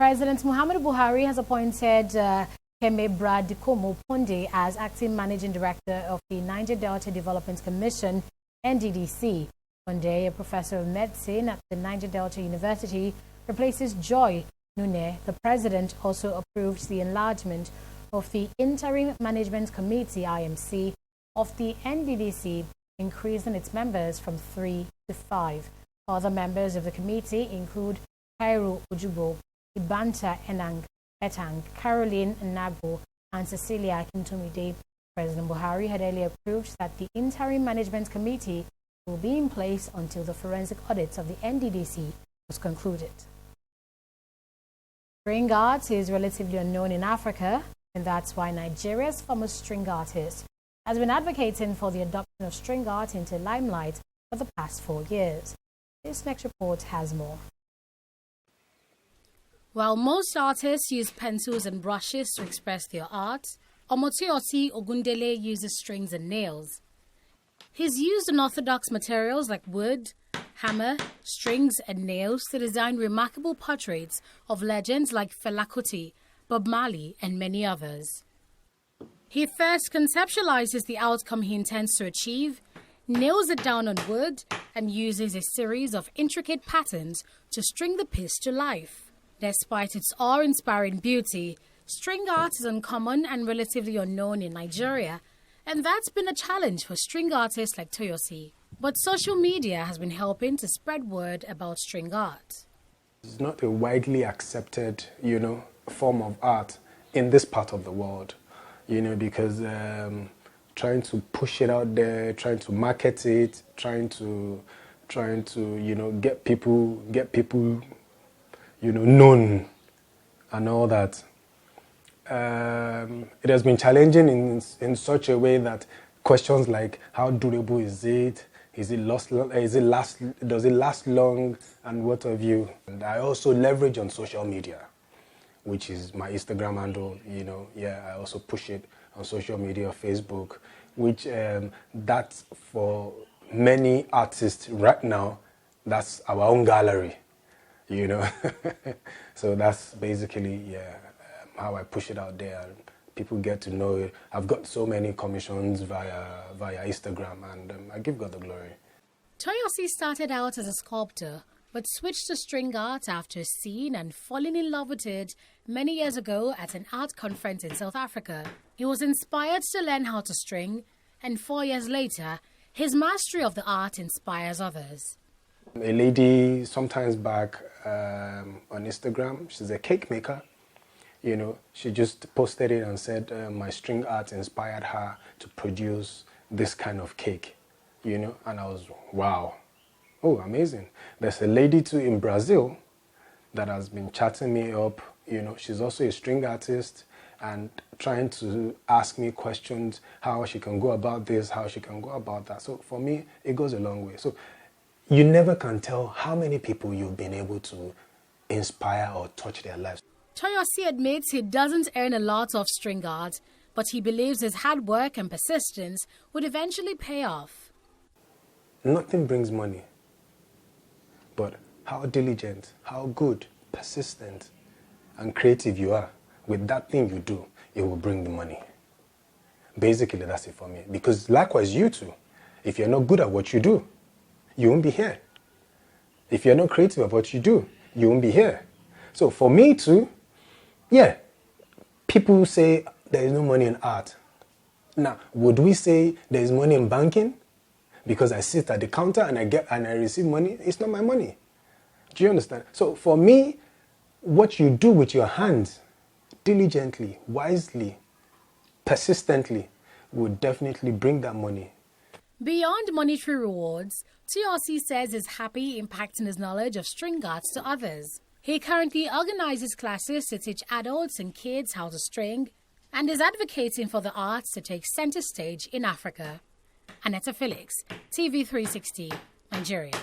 President Muhammadu Buhari has appointed Keme Bradikomo Ponde as acting managing director of the Niger Delta Development Commission, NDDC. Ponde, a professor of medicine at the Niger Delta University, replaces Joy Nune. The president also approved the enlargement of the Interim Management Committee, IMC, of the NDDC, increasing its members from 3 to 5. Other members of the committee include Cairo Ujubo, Ibanta Etang, Caroline Nago, and Cecilia Kintumide. President Buhari had earlier approved that the Interim Management Committee will be in place until the forensic audit of the NDDC was concluded. String art is relatively unknown in Africa, and that's why Nigeria's famous string artist has been advocating for the adoption of string art into limelight for the past 4 years. This next report has more. While most artists use pencils and brushes to express their art, Omotioti Ogundele uses strings and nails. He's used unorthodox materials like wood, hammer, strings and nails to design remarkable portraits of legends like Fela Kuti, Bob Marley and many others. He first conceptualizes the outcome he intends to achieve, nails it down on wood, and uses a series of intricate patterns to string the piece to life. Despite its awe-inspiring beauty, string art is uncommon and relatively unknown in Nigeria, and that's been a challenge for string artists like Toyosi. But social media has been helping to spread word about string art. It's not a widely accepted, form of art in this part of the world, because trying to push it out there, trying to market it, trying to get people known and all that. It has been challenging in such a way that questions like how durable is it? Does it last long, and what have you? And I also leverage on social media, which is my Instagram handle. I also push it on social media, Facebook, which that's for many artists right now. That's our own gallery. So that's basically how I push it out there. People get to know it. I've got so many commissions via Instagram, and I give God the glory. Toyosi started out as a sculptor, but switched to string art after seeing and falling in love with it many years ago at an art conference in South Africa. He was inspired to learn how to string, and 4 years later, his mastery of the art inspires others. A lady sometimes back on Instagram, she's a cake maker. She just posted it and said my string art inspired her to produce this kind of cake, and I was, wow, oh, amazing. There's a lady too in Brazil that has been chatting me up, she's also a string artist and trying to ask me questions, how she can go about this, how she can go about that. So for me, it goes a long way. So you never can tell how many people you've been able to inspire or touch their lives. Toyosi admits he doesn't earn a lot off string art, but he believes his hard work and persistence would eventually pay off. Nothing brings money, but how diligent, how good, persistent, and creative you are with that thing you do, it will bring the money. Basically, that's it for me. Because likewise, you too, if you're not good at what you do, you won't be here. If you're not creative at what you do, you won't be here. So for me too, people say there is no money in art. Now, would we say there is money in banking? Because I sit at the counter and I receive money, it's not my money. Do you understand? So for me, what you do with your hands, diligently, wisely, persistently, will definitely bring that money. Beyond monetary rewards, Toyosi says he's happy impacting his knowledge of string arts to others. He currently organizes classes to teach adults and kids how to string and is advocating for the arts to take center stage in Africa. Anetta Felix, TV360 Nigeria.